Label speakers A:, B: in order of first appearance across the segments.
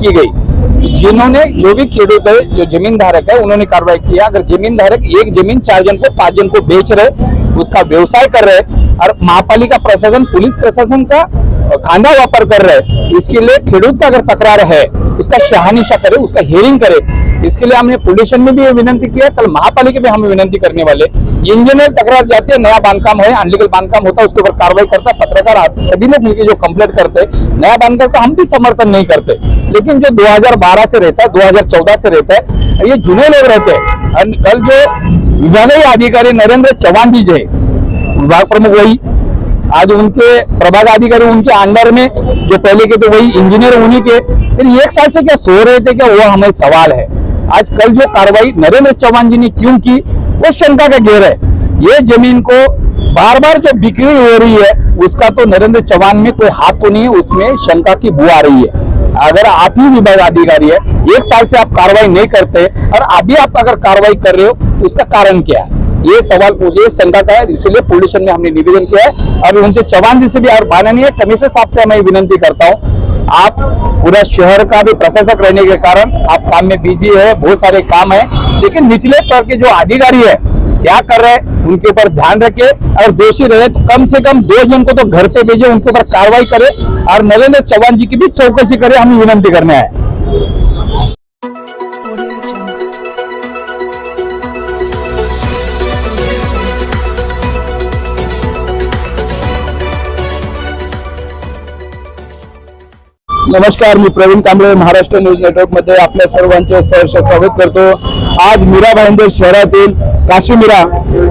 A: की गई। जिन्होंने जो भी खेडूत है, जो जमीन धारक है, उन्होंने कार्रवाई किया। अगर जमीन धारक एक जमीन 4 जन को 5 जन को बेच रहे, उसका व्यवसाय कर रहे और महापालिका प्रशासन पुलिस प्रशासन का खांदा वापर कर रहे, इसके लिए खेडूत का अगर तकरार है उसका शहानिशा करे, उसका हियरिंग करे। इसके लिए हमने पुलिस में भी विनती किया, कल महापालिका में हम विनंती करने वाले। इंजीनियर तकरार जाते हैं, नया बांधकाम है, अनलीगल बांधकाम होता है, उसके ऊपर कार्रवाई करता, पत्रकार सभी लोग मिलकर जो कंप्लेंट करते, नया बांधकाम का हम भी समर्थन नहीं करते। लेकिन जो 2012 से रहता है, 2014 से रहता है, ये जुने लोग रहते हैं। कल जो विभागीय अधिकारी नरेंद्र चौहान जी है, विभाग प्रमुख वही, आज उनके प्रभाग अधिकारी उनके अंडर में जो पहले के थे वही इंजीनियर उन्हीं के, फिर एक साल से क्या सो रहे थे क्या, वो हमें सवाल है। आज कल जो कार्रवाई नरेंद्र चौहान जी ने क्यों की, वो शंका का घेर है। ये जमीन को बार बार जो बिक्री हो रही है, उसका तो नरेंद्र चौहान में कोई हाथ तो नहीं है, उसमें शंका की बू आ रही है। अगर आप ही विभाग अधिकारी है, एक साल से आप कार्रवाई नहीं करते और अभी आप अगर कार्रवाई कर रहे हो तो उसका कारण क्या है, ये सवाल मुझे शंका का है। इसलिए पुलिस में हमने निवेदन किया है। और उनसे चौहान जी से भी और माननीय कमिश्नर साहब से मैं विनंती करता हूँ, आप पूरा शहर का भी प्रशासक रहने के कारण आप काम में बिजी है, बहुत सारे काम है, लेकिन निचले स्तर के जो अधिकारी है क्या कर रहे हैं उनके ऊपर ध्यान रखे। और दोषी रहे तो कम से कम 2 जन को तो घर पे भेजे, उनके ऊपर कार्रवाई करे और नरेंद्र चौहान जी की भी चौकसी करे, हम विनंती करने आए। नमस्कार, मी प्रवीण कांबळे, महाराष्ट्र न्यूज नेटवर्क मध्ये आपल्या सर्वांचे सहर्ष स्वागत करतो। आज मीरा भाईंदर शहरातील काशीमीरा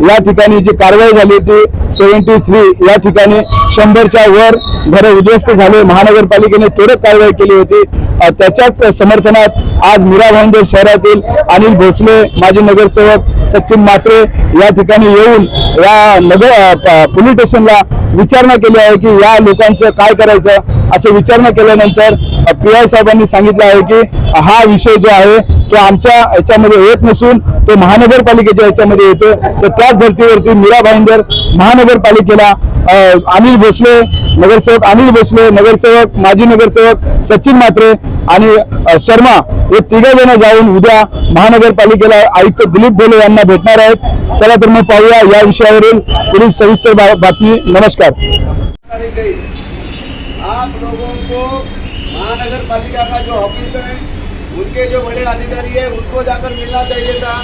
A: या ठिकाणी जी कारवाई झाली होती 73, या ठिकाणी 100च्या वर घरे उद्ध्वस्त झाले। महानगरपालिकेने त्वरित कारवाई केली होती। त्याच्याच समर्थनात आज मीरा भाईंदर शहरातील अनिल भोसले, माजी नगरसेवक सचिन मात्रे या ठिकाणी येऊन या नगर पोलीस स्टेशनला विचारणा केली आहे की या लोकांचं काय करायचं। असे विचारणा केल्यानंतर पीआय साहेबांनी सांगितलं आहे की हा विषय जो आहे तो आमच्या याच्यामध्ये येत नसून तो महानगरपालिकेच्या याच्यामध्ये येतो। तर त्याच धर्तीवरती मीरा भाईंदर महानगरपालिकेला अनिल भोसले नगरसेवक, अनिल भोसले नगरसेवक, माजी नगरसेवक सचिन मात्रे आणि शर्मा हे 3 जण जाऊन उद्या महानगरपालिकेला आयुक्त दिलीप भोले यांना भेटणार आहेत। चला तर मग पाहूया या विषयावरील पुढील सविस्तर बातमी। नमस्कार।
B: आप लोगों को महानगर पालिका का जो ऑफिसर है, उनके जो बड़े अधिकारी है, उनको जाकर मिलना चाहिए था।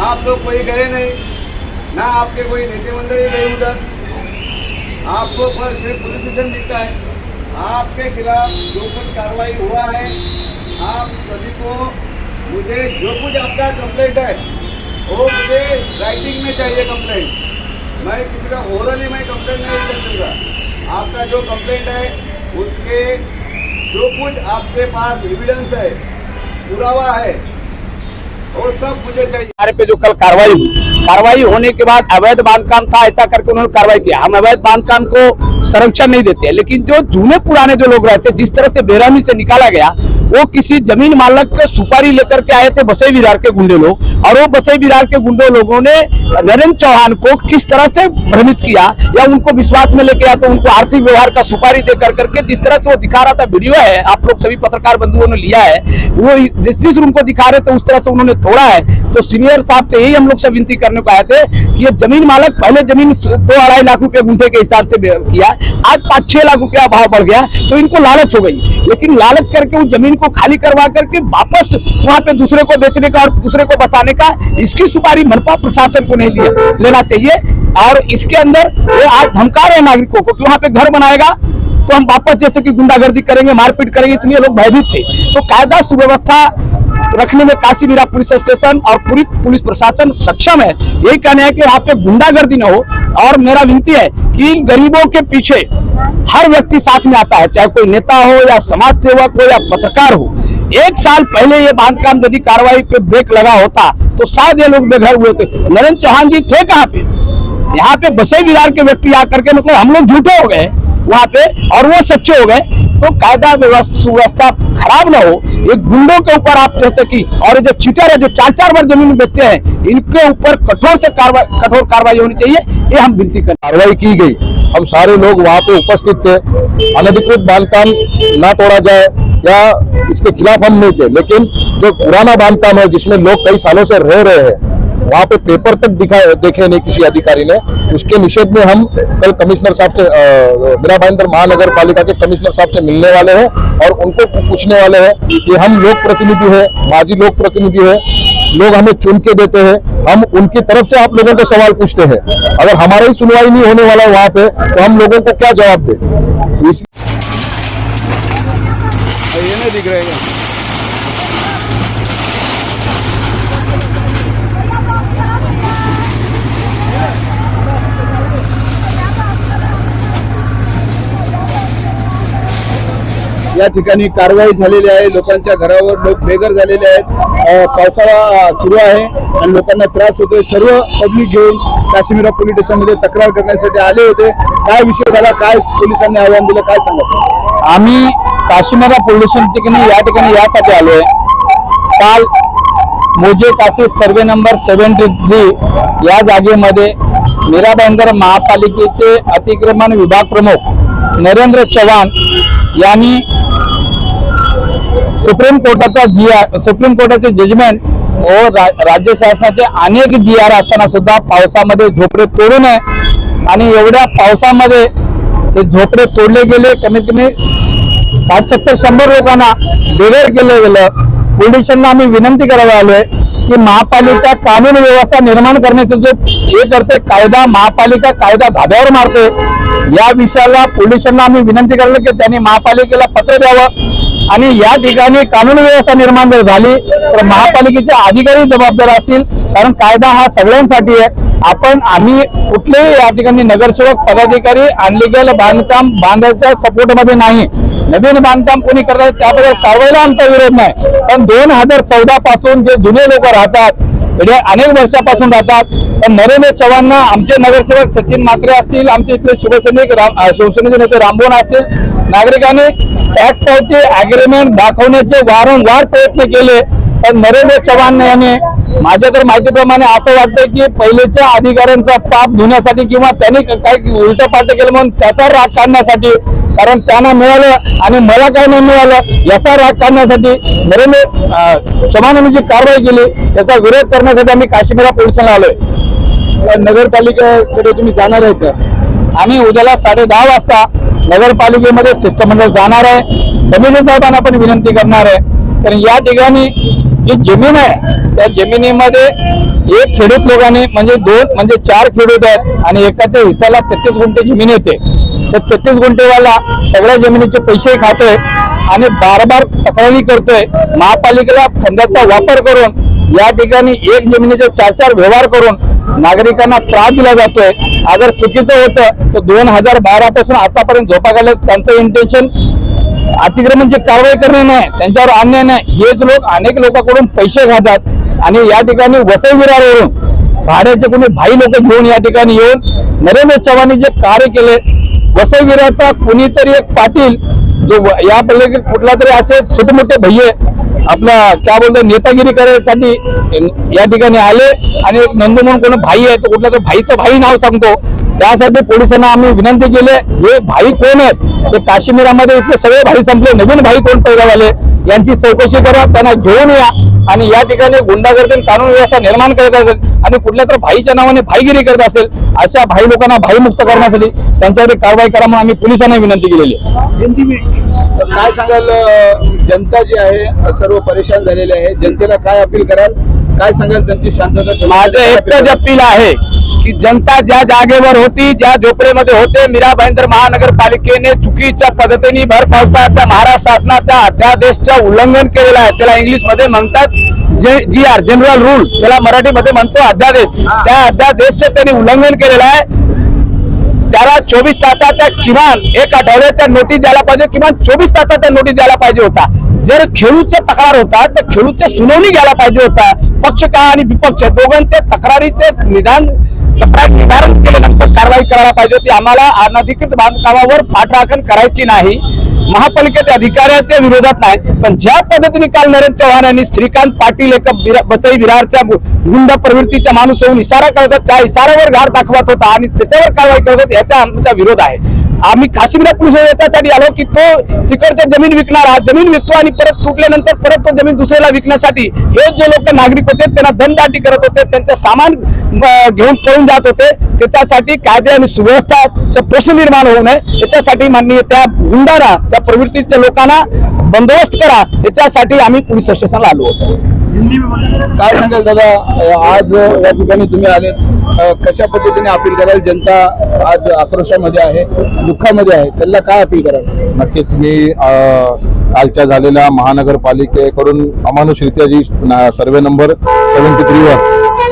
B: आप लोग कोई गए नहीं, ना आपके कोई नेता मंडली गए उधर, आपको सिर्फ पुलिस स्टेशन दिखता है। आपके खिलाफ जो कुछ कार्रवाई हुआ है, आप सभी को मुझे जो कुछ आपका कंप्लेंट है वो मुझे राइटिंग में चाहिए कंप्लेंट। मैं किसी का ओरली मैं कंप्लेंट नहीं कर दूँगा। आपका जो कंप्लेंट है उसके जो कुछ आपके पास एविडेंस है, पुरावा है, वो सब मुझे चाहिए।
A: हमारे पे जो कल कार्रवाई होने के बाद अवैध बांधकाम था ऐसा करके उन्होंने कार्रवाई किया। हम अवैध बांधकाम को संरक्षण नहीं देते हैं, लेकिन जो जूने पुराने जो लोग रहते, जिस तरह से बेरहमी से निकाला गया, वो किसी जमीन मालक के सुपारी लेकर के आए थे बसई विरार के गुंडे लोग, और वो बसई विरार के गुंडे लोगों ने नरेंद्र चौहान को किस तरह से भ्रमित किया या उनको विश्वास में लेके आया, तो उनको आर्थिक व्यवहार का सुपारी दे करके जिस तरह से वो दिखा रहा था, वीडियो है, आप लोग सभी पत्रकार बंधुओं ने लिया है, वो जिस रूम को दिखा रहे थे उस तरह से उन्होंने तोड़ा है। तो सीनियर साहब से यही हम लोग सब विनती करने को आए थे कि ये जमीन मालक पहले जमीन 2-2.5 लाख रुपए गुंठे के हिसाब से किया, आज 5-6 लाख रुपया भाव बढ़ गया, तो इनको लालच हो गई। लेकिन लालच करके उस जमीन को खाली करवा करके वापस वहां पे दूसरे को बेचने का और दूसरे को बसाने का, इसकी सुपारी मनपा प्रशासन को नहीं लेना चाहिए। और इसके अंदर ये आज धमका रहे नागरिकों को कि वहां पे घर बनाएगा तो हम वापस जैसे कि गुंडागर्दी करेंगे, मारपीट करेंगे, इसलिए लोग भयभीत थे। तो कायदा सुव्यवस्था रखने में काशीमीरा पुलिस स्टेशन और पूरी पुलिस प्रशासन सक्षम है। यही कहना है कि यहाँ पे गुंडागर्दी न हो। और मेरा विनती है कि गरीबों के पीछे हर व्यक्ति साथ में आता है, चाहे कोई नेता हो या समाज सेवक हो या पत्रकार हो। 1 साल पहले ये बांधकाम यदि कार्रवाई पे ब्रेक लगा होता तो शायद ये लोग बेघर हुए थे। नरेंद्र चौहान जी थे कहाँ पे? यहाँ पे बसई विरार के व्यक्ति आकर के, मतलब हम लोग झूठे हो गए वहां पे और वो सच्चे हो गए। तो कायदा सुव्यवस्था खराब ना हो, एक गुंडों के ऊपर आप जैसे कि और जो चीटर है जो 4-4 बार जमीन बेचते हैं, इनके ऊपर कठोर कार्रवाई होनी चाहिए, ये हम विनती कर।
C: कार्रवाई की गई, हम सारे लोग वहाँ पे उपस्थित थे। अनधिकृत बांधकाम ना तोड़ा जाए या इसके खिलाफ हम नहीं थे, लेकिन जो पुराना बांधकाम है जिसमें लोग कई सालों से रह रहे हैं, वहाँ पे पेपर तक देखे नहीं किसी अधिकारी ने, उसके निषेध में हम कल कमिश्नर साहब से मीरा भाईंदर महानगर पालिका के कमिश्नर साहब से मिलने वाले हैं और उनको पूछने वाले हैं कि हम लोक प्रतिनिधि है, माजी लोक प्रतिनिधि है, लोग हमें चुन के देते हैं, हम उनकी तरफ से आप लोगों को सवाल पूछते हैं। अगर हमारा ही सुनवाई नहीं होने वाला है वहाँ पे, तो हम लोगों को क्या जवाब दें?
B: ये नहीं दिख रहा है।
D: या ठिकाणी कारवाई झालेली आहे, लोकांच्या घरावर लोक बेघर झालेले आहेत, पावसाळा सुरू आहे आणि लोकांना त्रास होतोय। सर्व पब्लिक घेऊन काश्मीरा पोलीस स्टेशनमध्ये तक्रार करण्यासाठी आले होते। काय विषय झाला, काय पोलिसांनी आव्हान दिलं, काय सांगा?
A: आम्ही काश्मीरा पोलीस स्टेशन या ठिकाणी यासाठी आलोय। काल मोजे काशी सर्वे नंबर 73 या जागेमध्ये मीरा भाईंदर महापालिकेचे अतिक्रमण विभाग प्रमुख नरेंद्र चव्हाण यांनी सुप्रीम कोर्टाचे जजमेंट व राज्य शासनाचे अनेक GR असताना सुद्धा पावसामध्ये झोपडे तोडू नये आणि एवढ्या पावसामध्ये ते झोपडे तोडले गेले। कमीत कमी 60-70-100 लोकांना बेघर केलं गेलं। पोलिसांना आम्ही विनंती करायला आलोय की महापालिका कानून व्यवस्था निर्माण करण्याचं जो हे करते कायदा, महापालिका कायदा धाब्यावर मारते, या विषयाला पोलिसांना आम्ही विनंती करायला की त्यांनी महापालिकेला पत्र द्यावं आणि या ठिकाणी कानून व्यवस्था निर्माण जर झाली तर महापालिकेचे अधिकारी जबाबदार असतील, कारण कायदा हा सगळ्यांसाठी आहे। आम्ही कुठलेही या ठिकाणी नगरसेवक पदाधिकारी अनलिगल बांधकाम बांधायच्या सपोर्टमध्ये नाही। नवीन बांधकाम कोणी करतात त्याबद्दल कारवाईला आमचा विरोध नाही, पण 2014 पासून जे जुने लोक राहतात, म्हणजे अनेक वर्षापासून राहतात, पण नरेंद्र चव्हाण, आमचे नगरसेवक सचिन म्हात्रे असतील, आमचे इथले शिवसेनेचे नेते रामभुवन असतील, नागरिकांनी टॅक्स पावती अग्रीमेंट दाखवण्याचे वारंवार प्रयत्न केले, पण नरेंद्र चव्हाण यांनी माझ्या तर माहितीप्रमाणे असं वाटतंय की पहिलेच्या अधिकाऱ्यांचा पाप धुण्यासाठी किंवा त्यांनी काही उलट पालट केलं म्हणून त्याचा राग काढण्यासाठी, कारण त्यांना मिळालं आणि मला काय नाही मिळालं याचा राग काढण्यासाठी नरेंद्र चव्हाणांनी जी कारवाई केली त्याचा विरोध करण्यासाठी आम्ही काश्मीरा पोलिसांना आलोय।
D: नगरपालिकेकडे तुम्ही जाणार आहे का?
A: आम्ही उद्याला 10:30 वाजता नगरपालिकेमध्ये शिष्टमंडळ जाणार आहे। कमिशनर साहेबांना पण विनंती करणार आहे, कारण या ठिकाणी जी जमीन आहे त्या जमिनीमध्ये एक खेडूत लोकांनी म्हणजे 4 खेडूत आहेत आणि एकाच्या हिस्साला 33 गुंठे जमीन येते। तर 33 गुंठेवाला सगळ्या जमिनीचे पैसे खातोय आणि बार तक्रारी करतोय। महापालिकेला फंडाचा वापर करून या ठिकाणी एक जमिनीचे 4-4 व्यवहार करून नागरिकांना त्रास दिला जातोय। अगर चुकीचं होतं तर 2012 पासून आतापर्यंत झोपा घालत त्यांचं इंटेन्शन अतिक्रमणची कारवाई करणे नाही, त्यांच्यावर अन्याय नाही। हेच लोक अनेक लोकांकडून पैसे खातात आणि या ठिकाणी वसई विरारवरून भाड्याचे कोणी भाई लोक घेऊन या ठिकाणी येऊन नरेंद्र चव्हाणांनी जे कार्य केले, वसई विरारचा कोणीतरी एक पाटील जो या पहिले कुठला तरी असे छोटे मोठे भैये आपला क्या बोलतो नेतागिरी करण्यासाठी या ठिकाणी आले आणि एक नंदू म्हणून कोणी भाई आहे तो कुठला तर भाईचं भाई नाव सांगतो, त्यासाठी पोलिसांना आम्ही विनंती केली हे भाई कोण आहेत, ते काश्मीरामध्ये इथले सगळे भाई संपले, नवीन भाई कोण पैदा झाले यांची चौकशी करा, त्यांना घेऊन या आणि या ठिकाणी गुंडागर्दी कानून व्यवस्था निर्माण करत असेल आणि कुठल्या तर भाईच्या नावाने भाईगिरी करत असेल अशा भाई लोकांना भाई मुक्त करण्यासाठी त्यांच्यावर कारवाई करा म्हणून आम्ही पोलिसांना विनंती केलेली आहे।
D: काय सांगाल, जनता जी आहे सर्व परेशान झालेले आहे, जनतेला काय अपील कराल, काय सांगाल त्यांची शांतता?
A: माझं एकच अपील आहे की जनता ज्या जागेवर होती, ज्या झोपडीमध्ये होते, मीरा भाईंदर महानगरपालिकेने चुकीच्या पद्धतीने भर पावसाच्या महाराष्ट्र शासनाच्या अध्यादेशचं उल्लंघन केलेलं आहे। त्याला इंग्लिश मध्ये म्हणतात GR जनरल रूल, त्याला मराठीमध्ये म्हणतो अध्यादेश। त्या अध्यादेशचं त्यांनी उल्लंघन केलेलं आहे। त्याला 24 तासाच्या किमान 1 आठवड्याच्या नोटीस द्यायला पाहिजे, किमान 24 तासाच्या नोटीस द्यायला पाहिजे होता। जर खेळूच्या तक्रार होता तर खेळूच्या सुनावणी घ्यायला पाहिजे होता। पक्ष काय आणि विपक्ष दोघांचे तक्रारीचे तक्रार निवारण केल्यानंतर कारवाई करायला पाहिजे होती। आम्हाला अनधिकृत बांधकामावर पाठराखण करायची नाही, महापालिकेच्या अधिकाऱ्याच्या विरोधात नाही, पण ज्या पद्धतीने काल नरेंद्र चव्हाण यांनी श्रीकांत पाटील एका बसई विरारच्या गुंड प्रवृत्तीचा माणूस होऊन इशारा करतात, त्या इशाऱ्यावर घाट दाखवत होता आणि त्याच्यावर कारवाई करत होता, याचा आमचा विरोध आहे. आम्ही काश्मीर पोलीस याच्यासाठी आलो की तो तिकडच्या जमीन विकणार, हा जमीन विकतो आणि परत सुटल्यानंतर परत तो जमीन दुसऱ्याला विकण्यासाठी हे जे लोक नागरिक होते त्यांना दमदाटी करत होते, त्यांचं सामान घेऊन पळून जात होते. त्याच्यासाठी कायदे आणि सुव्यवस्थाचा प्रश्न निर्माण होऊ नये याच्यासाठी माननीय त्या गुंडांना, त्या प्रवृत्तीच्या लोकांना बंदोबस्त करा, याच्यासाठी आम्ही पोलीस स्टेशनला आलो होतो.
D: काय सांगाल दादा, आज या ठिकाणी तुम्ही आले, कशा पद्धतीने अपील कराल? जनता आज आक्रोशामध्ये आहे, दुःखामध्ये आहे, त्यांना काय अपील कराल?
C: नक्कीच मी कालच्या झालेल्या महानगरपालिकेकडून अमानुषरित्या जी सर्वे नंबर 73 वर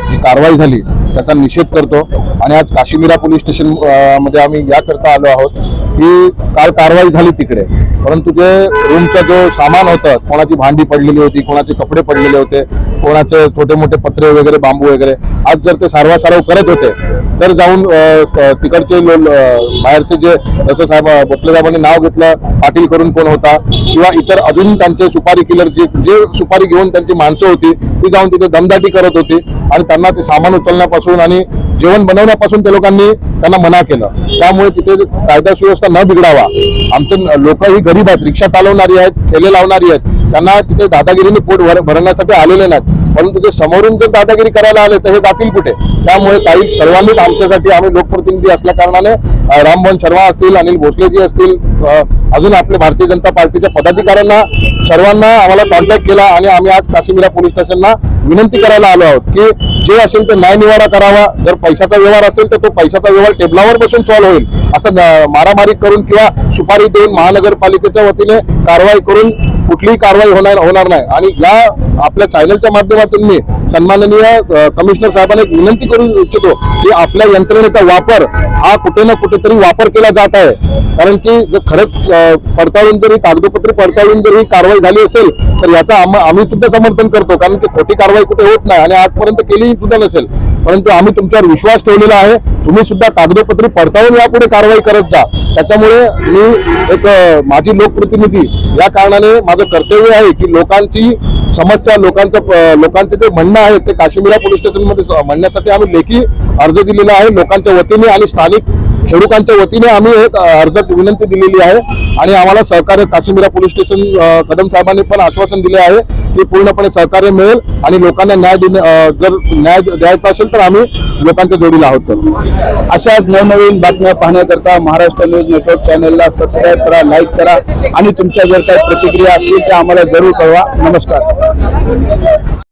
C: जी कारवाई झाली त्याचा निषेध करतो आणि आज काशीमीरा पोलीस स्टेशन मध्ये आम्ही याकरता आलो आहोत की काल कारवाई झाली तिकडे, परंतु जे रूमचं जो सामान होतं, कोणाची भांडी पडलेली होती, कोणाचे कपडे पडलेले होते, कोणाचे छोटे मोठे पत्रे वगैरे, बांबू वगैरे, आज जर ते सारवासारव करत होते तर जाऊन तिकडचे बाहेरचे जे जसं साहेब भोसले साहेबांनी नाव घेतलं, पाटील करून कोण होता किंवा इतर अजून त्यांचे सुपारी किलर जे सुपारी घेऊन त्यांची माणसं होती ती जाऊन तिथे दमदाटी करत होती आणि त्यांना ते सामान उचलण्यापासून आणि जेवण बनवण्यापासून ते लोकांनी त्यांना मना केलं. त्यामुळे तिथे कायदा सुव्यवस्था न बिघडावा, आमचे लोक ही गरीब आहेत, रिक्षा चालवणारी आहेत, ठेले लावणारी आहेत, त्यांना तिथे दादागिरीने पोट भरण्यासाठी आलेले नाहीत, परंतु ते समोरून जर दादागिरी करायला आले तर हे जातील कुठे? त्यामुळे काही सर्वांनीच आमच्यासाठी, आम्ही लोकप्रतिनिधी असल्या कारणाने राममोहन शर्मा असतील, अनिल भोसलेजी असतील, अजून आपले भारतीय जनता पार्टीच्या पदाधिकाऱ्यांना सर्वांना आम्हाला कॉन्टॅक्ट केला आणि आम्ही आज काशीमीरा पोलीस स्टेशनला विनंती करायला आलो आहोत की जे असेल ते न्याय निवाडा करावा. जर पैशाचा व्यवहार असेल तर तो पैशाचा व्यवहार टेबलावर बसून सॉल्व्ह होईल, असं मारामारी करून किंवा सुपारी देऊन महानगरपालिकेच्या वतीने कारवाई करून कुठलीही कारवाई होणार नाही. आणि या आपल्या चॅनलच्या माध्यमातून मी सन्माननीय कमिशनर साहेबांना एक विनंती करू इच्छितो की आपल्या यंत्रणेचा वापर हा कुठे ना कुठेतरी वापर केला जात आहे, कारण की जर खरंच पडताळून जरी कागदोपत्री पडताळून जर ही कारवाई झाली असेल तर याचा आम्ही सुद्धा समर्थन करतो, कारण की खोटी कारवाई कुठे होत नाही आणि आजपर्यंत केली सुद्धा नसेल, परंतु आम्ही तुमच्यावर विश्वास ठेवलेला आहे. तुम्ही सुद्धा कागदोपत्री पडताळून यापुढे कारवाई करत जा. त्याच्यामुळे मी एक माझी लोकप्रतिनिधी या कारणाने माझं कर्तव्य आहे की लोकांची समस्या, लोकांचे जे म्हणणं आहे ते काशीमीरा पोलीस स्टेशनमध्ये म्हणण्यासाठी आम्ही लेखी अर्ज दिलेला आहे लोकांच्या वतीने आणि स्थानिक खेडूकांच्या वतीने आम्ही एक अर्ज विनंती दिलेली आहे आणि आम्हाला सहकार्य काशीमीरा पोलीस स्टेशन कदम साहेबांनी पण आश्वासन दिले आहे की पूर्णपणे सहकार्य मिळेल आणि लोकांना जर न्याय द्यायचा असेल तर आम्ही लोकांच्या जोडीला आहोत.
D: अशाच नवनवीन बातम्या पाहण्याकरता महाराष्ट्र न्यूज नेटवर्क चॅनलला सबस्क्राईब करा, लाईक करा आणि तुमच्या जर काही प्रतिक्रिया असतील त्या आम्हाला जरूर कळवा. नमस्कार.